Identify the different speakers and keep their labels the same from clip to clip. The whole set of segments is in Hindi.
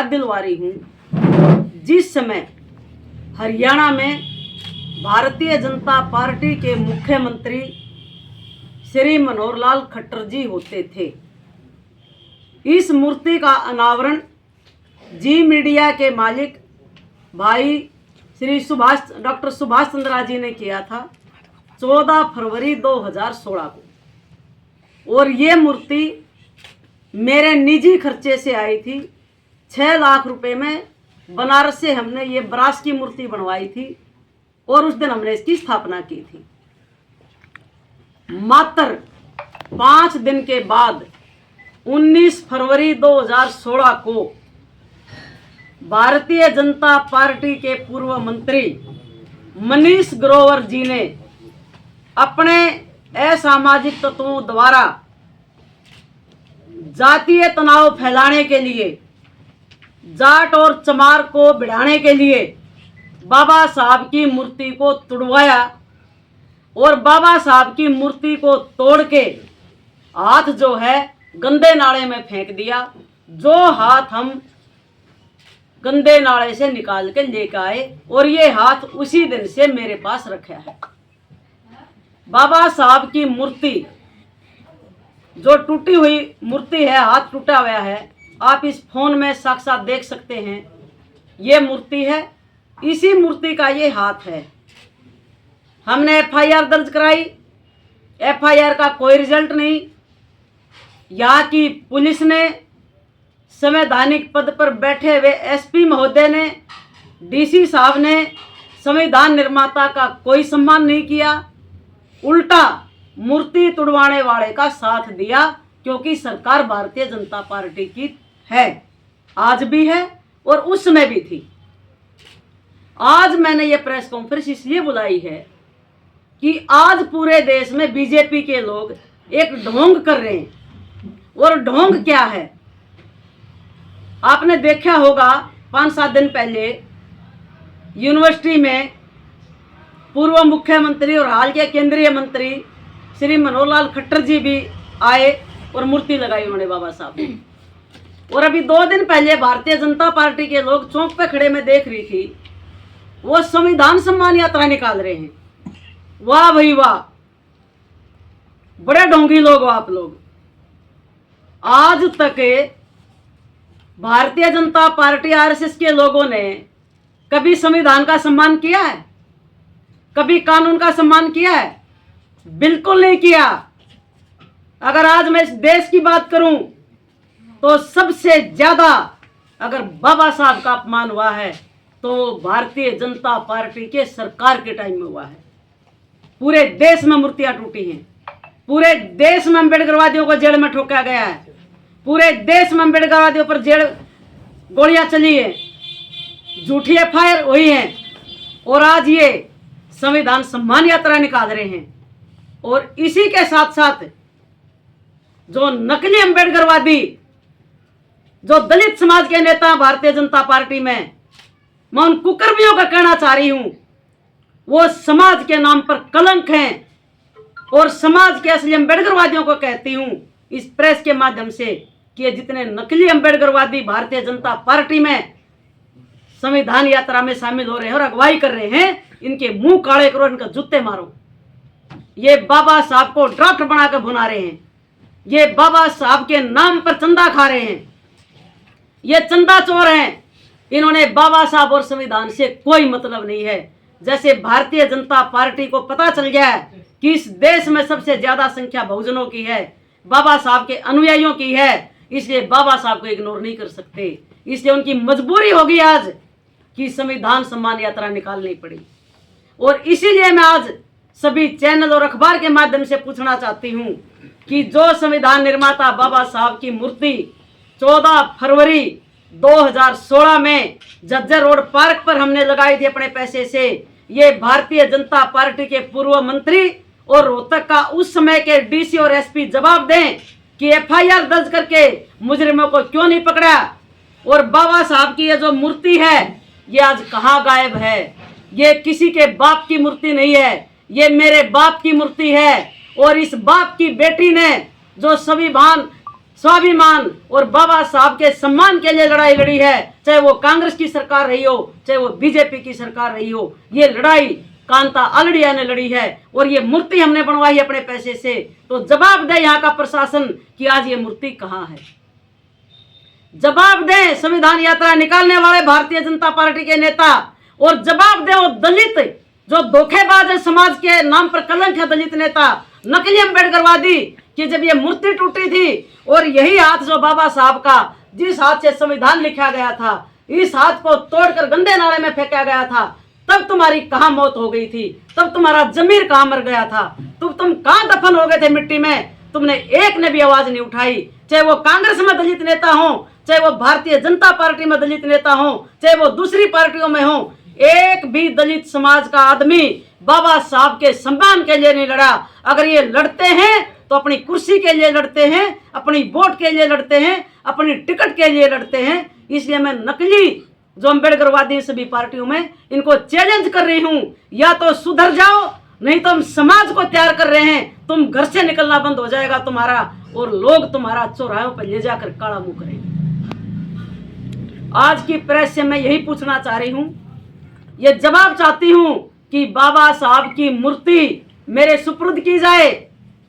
Speaker 1: याद दिलवा रही हूँ, जिस समय हरियाणा में भारतीय जनता पार्टी के मुख्यमंत्री श्री मनोहर लाल खट्टर जी होते थे, इस मूर्ति का अनावरण जी मीडिया के मालिक भाई श्री डॉक्टर सुभाष चंद्रा जी ने किया था 14 फरवरी 2016 को। और ये मूर्ति मेरे निजी खर्चे से आई थी। 6 लाख रुपए में बनारस से हमने ये ब्रास की मूर्ति बनवाई थी और उस दिन हमने इसकी स्थापना की थी। मात्र 5 दिन के बाद 19 फरवरी 2016 को भारतीय जनता पार्टी के पूर्व मंत्री मनीष ग्रोवर जी ने अपने असामाजिक तत्वों द्वारा जातीय तनाव फैलाने के लिए, जाट और चमार को भिड़ाने के लिए बाबा साहब की मूर्ति को तुड़वाया और बाबा साहब की मूर्ति को तोड़ के हाथ जो है गंदे नाले में फेंक दिया। जो हाथ हम गंदे नाले से निकाल के लेकर आए और ये हाथ उसी दिन से मेरे पास रखा है। बाबा साहब की मूर्ति जो टूटी हुई मूर्ति है, हाथ टूटा हुआ है, आप इस फोन में साक्षात देख सकते हैं। ये मूर्ति है, इसी मूर्ति का ये हाथ है। हमने एफआईआर दर्ज कराई, एफआईआर का कोई रिजल्ट नहीं। यहाँ की पुलिस ने, संवैधानिक पद पर बैठे हुए एसपी महोदय ने, डीसी साहब ने संविधान निर्माता का कोई सम्मान नहीं किया, उल्टा मूर्ति तुड़वाने वाले का साथ दिया, क्योंकि सरकार भारतीय जनता पार्टी की है, आज भी है और उस समय भी थी। आज मैंने ये प्रेस कॉन्फ्रेंस इसलिए बुलाई है कि आज पूरे देश में बीजेपी के लोग एक ढोंग कर रहे हैं। और ढोंग क्या है? आपने देखा होगा 5-7 दिन पहले यूनिवर्सिटी में पूर्व मुख्यमंत्री और हाल के केंद्रीय मंत्री श्री मनोहर लाल खट्टर जी भी आए और मूर्ति लगाई उन्होंने बाबा साहब ने। और अभी 2 दिन पहले भारतीय जनता पार्टी के लोग चौक पे खड़े में देख रही थी, वो संविधान सम्मान यात्रा निकाल रहे हैं। वाह भाई वाह, बड़े ढोंगी लोग हो आप लोग। आज तक भारतीय जनता पार्टी आरएसएस के लोगों ने कभी संविधान का सम्मान किया है? कभी कानून का सम्मान किया है? बिल्कुल नहीं किया। अगर आज मैं इस देश की बात करूं तो सबसे ज्यादा अगर बाबा साहब का अपमान हुआ है तो भारतीय जनता पार्टी के सरकार के टाइम में हुआ है। पूरे देश में मूर्तियां टूटी हैं, पूरे देश में अम्बेडकरवादियों को जेल में ठोका गया है, पूरे देश में अम्बेडकरवादियों पर जेल गोलियां चली है, झूठी एफआईआर हुई है और आज ये संविधान सम्मान यात्रा निकाल रहे हैं। और इसी के साथ साथ जो नकली अम्बेडकरवादी, जो दलित समाज के नेता भारतीय जनता पार्टी में, मैं उन कुकर्मियों का कहना चाह रही हूं, वो समाज के नाम पर कलंक हैं। और समाज के असली अम्बेडकरवादियों को कहती हूं इस प्रेस के माध्यम से कि जितने नकली अम्बेडकरवादी भारतीय जनता पार्टी में संविधान यात्रा में शामिल हो रहे हैं और अगुवाई कर रहे हैं, इनके मुंह काले करो, इनका जूते मारो। ये बाबा साहब को ड्राफ्ट बनाकर भुना रहे हैं, ये बाबा साहब के नाम पर चंदा खा रहे हैं, ये चंदा चोर हैं। इन्होंने बाबा साहब और संविधान से कोई मतलब नहीं है। जैसे भारतीय जनता पार्टी को पता चल गया है कि इस देश में सबसे ज्यादा संख्या बहुजनों की है, बाबा साहब के अनुयायियों की है, इसलिए बाबा साहब को इग्नोर नहीं कर सकते। इसलिए उनकी मजबूरी होगी आज कि संविधान सम्मान यात्रा निकालनी पड़ी। और इसीलिए मैं आज सभी चैनल और अखबार के माध्यम से पूछना चाहती हूं कि जो संविधान निर्माता बाबा साहब की मूर्ति 14 फरवरी 2016 में झज्जर रोड पार्क पर हमने लगाई थी अपने पैसे से, ये भारतीय जनता पार्टी के पूर्व मंत्री और रोहतक का उस समय के डीसी और एसपी जवाब दें कि एफआईआर दर्ज करके मुजरिमों को क्यों नहीं पकड़ा। और बाबा साहब की ये जो मूर्ति है ये आज कहाँ गायब है? ये किसी के बाप की मूर्ति नहीं है, ये मेरे बाप की मूर्ति है। और इस बाप की बेटी ने जो संविधान स्वाभिमान और बाबा साहब के सम्मान के लिए लड़ाई लड़ी है, चाहे वो कांग्रेस की सरकार रही हो, चाहे वो बीजेपी की सरकार रही हो। ये लड़ाई कांता आलड़िया ने लड़ी है और ये मूर्ति हमने बनवाई अपने पैसे से। तो जवाब दे यहाँ का प्रशासन कि आज ये मूर्ति कहाँ है। जवाब दे संविधान यात्रा निकालने वाले भारतीय जनता पार्टी के नेता, और जवाब दे वो दलित जो धोखेबाज है, समाज के नाम पर कलंक है, दलित नेता, नकली अम्बेडकरवादी, कि जब ये मूर्ति टूटी थी और यही हाथ जो बाबा साहब का, जिस हाथ से संविधान लिखा गया था, इस हाथ को तोड़कर गंदे नाले में फेंका गया था, तब तुम्हारी कहाँ मौत हो गई थी, तब तुम्हारा जमीर कहाँ मर गया था, तुम कहाँ दफन हो गए थे मिट्टी में। तुमने एक ने भी आवाज नहीं उठाई, चाहे वो कांग्रेस में दलित नेता हो, चाहे वो भारतीय जनता पार्टी में दलित नेता हो, चाहे वो दूसरी पार्टियों में हो। एक भी दलित समाज का आदमी बाबा साहब के सम्मान के लिए नहीं लड़ा। अगर ये लड़ते हैं तो अपनी कुर्सी के लिए लड़ते हैं, अपनी वोट के लिए लड़ते हैं, अपनी टिकट के लिए लड़ते हैं। इसलिए मैं नकली जो अम्बेडकरवादी सभी पार्टियों में, इनको चैलेंज कर रही हूं, या तो सुधर जाओ, नहीं तो हम समाज को तैयार कर रहे हैं। तुम घर से निकलना बंद हो जाएगा तुम्हारा, और लोग तुम्हारा चौराहों पर ले जाकर काला मुंह करेंगे। आज की प्रेस से मैं यही पूछना चाह रही हूं, ये जवाब चाहती हूं कि बाबा साहब की मूर्ति मेरे सुपुर्द की जाए,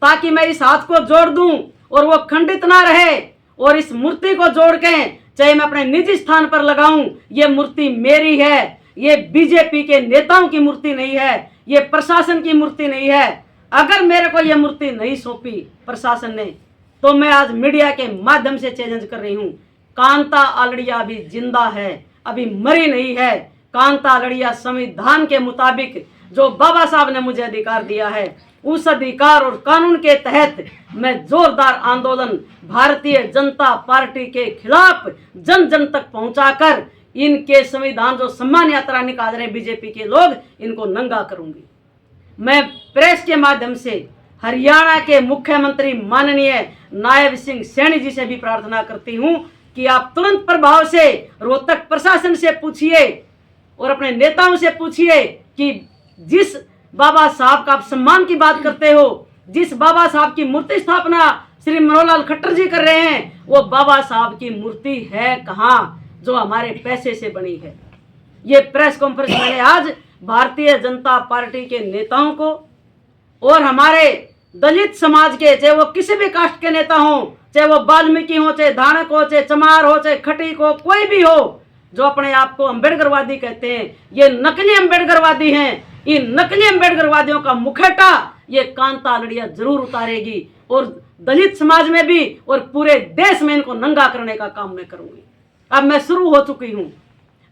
Speaker 1: ताकि मैं इस हाथ को जोड़ दूं और वो खंडित ना रहे। और इस मूर्ति को जोड़ के चाहे मैं अपने निजी स्थान पर लगाऊं, ये मूर्ति मेरी है, ये बीजेपी के नेताओं की मूर्ति नहीं है, ये प्रशासन की मूर्ति नहीं है। अगर मेरे को ये मूर्ति नहीं सौंपी प्रशासन ने, तो मैं आज मीडिया के माध्यम से चैलेंज कर रही हूं, कांता आलड़िया अभी जिंदा है, अभी मरी नहीं है। कांता आलड़िया संविधान के मुताबिक जो बाबा साहब ने मुझे अधिकार दिया है, उस अधिकार और कानून के तहत मैं जोरदार आंदोलन भारतीय जनता पार्टी के खिलाफ जन जन तक पहुंचाकर इनके संविधान जो सम्मान यात्रा निकाल रहे बीजेपी के लोग, इनको नंगा करूंगी। मैं प्रेस के माध्यम से हरियाणा के मुख्यमंत्री माननीय नायब सिंह सैनी जी से भी प्रार्थना करती हूं कि आप तुरंत प्रभाव से रोहतक प्रशासन से पूछिए और अपने नेताओं से पूछिए कि जिस बाबा साहब का आप सम्मान की बात करते हो, जिस बाबा साहब की मूर्ति स्थापना श्री मनोहर लाल खट्टर जी कर रहे हैं, वो बाबा साहब की मूर्ति है कहाँ जो हमारे पैसे से बनी है। ये प्रेस कॉन्फ्रेंस मैंने आज भारतीय जनता पार्टी के नेताओं को और हमारे दलित समाज के, चाहे वो किसी भी कास्ट के नेता हो, चाहे वो वाल्मीकि हो, चाहे धानक हो, चाहे चमार हो, चाहे खटीक हो, कोई भी हो जो अपने आप को अम्बेडकरवादी कहते हैं, ये नकली अम्बेडकरवादी हैं। इन नकली अम्बेडकरवादियों का मुखौटा ये कांता आलड़िया जरूर उतारेगी, और दलित समाज में भी और पूरे देश में इनको नंगा करने का काम मैं करूंगी। अब मैं शुरू हो चुकी हूं,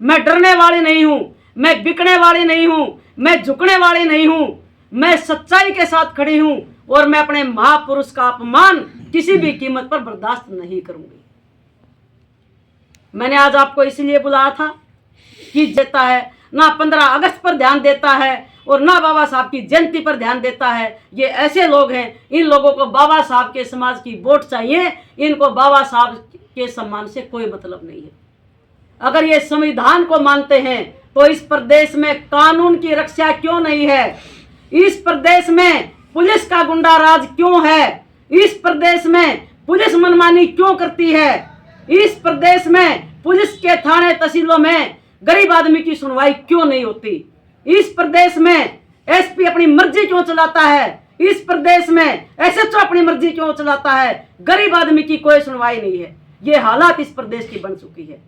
Speaker 1: मैं डरने वाली नहीं हूं, मैं बिकने वाली नहीं हूं, मैं झुकने वाली नहीं हूं, मैं सच्चाई के साथ खड़ी हूं, और मैं अपने महापुरुष का अपमान किसी भी कीमत पर बर्दाश्त नहीं करूंगी। मैंने आज आपको इसलिए बुलाया था कि देता है ना 15 अगस्त पर ध्यान देता है और ना बाबा साहब की जयंती पर ध्यान देता है। ये ऐसे लोग हैं, इन लोगों को बाबा साहब के समाज की वोट चाहिए, इनको बाबा साहब के सम्मान से कोई मतलब नहीं है। अगर ये संविधान को मानते हैं तो इस प्रदेश में कानून की रक्षा क्यों नहीं है? इस प्रदेश में पुलिस का गुंडा राज क्यों है? इस प्रदेश में पुलिस मनमानी क्यों करती है? इस प्रदेश में पुलिस के थाने तहसीलों में गरीब आदमी की सुनवाई क्यों नहीं होती? इस प्रदेश में एसपी अपनी मर्जी क्यों चलाता है? इस प्रदेश में एसएचओ अपनी मर्जी क्यों चलाता है? गरीब आदमी की कोई सुनवाई नहीं है। ये हालात इस प्रदेश की बन चुकी है।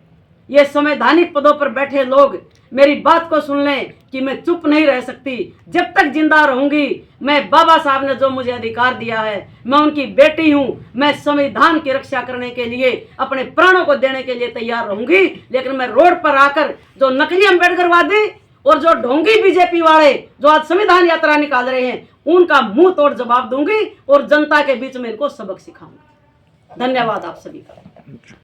Speaker 1: ये संवैधानिक पदों पर बैठे लोग मेरी बात को सुन लें कि मैं चुप नहीं रह सकती। जब तक जिंदा रहूंगी, मैं बाबा साहब ने जो मुझे अधिकार दिया है, मैं उनकी बेटी हूं, मैं संविधान की रक्षा करने के लिए अपने प्राणों को देने के लिए तैयार रहूंगी। लेकिन मैं रोड पर आकर जो नकली अम्बेडकरवादी और जो ढोंगी बीजेपी वाले जो आज संविधान यात्रा निकाल रहे हैं, उनका मुंह तोड़ जवाब दूंगी और जनता के बीच में इनको सबक सिखाऊंगी। धन्यवाद आप सभी का।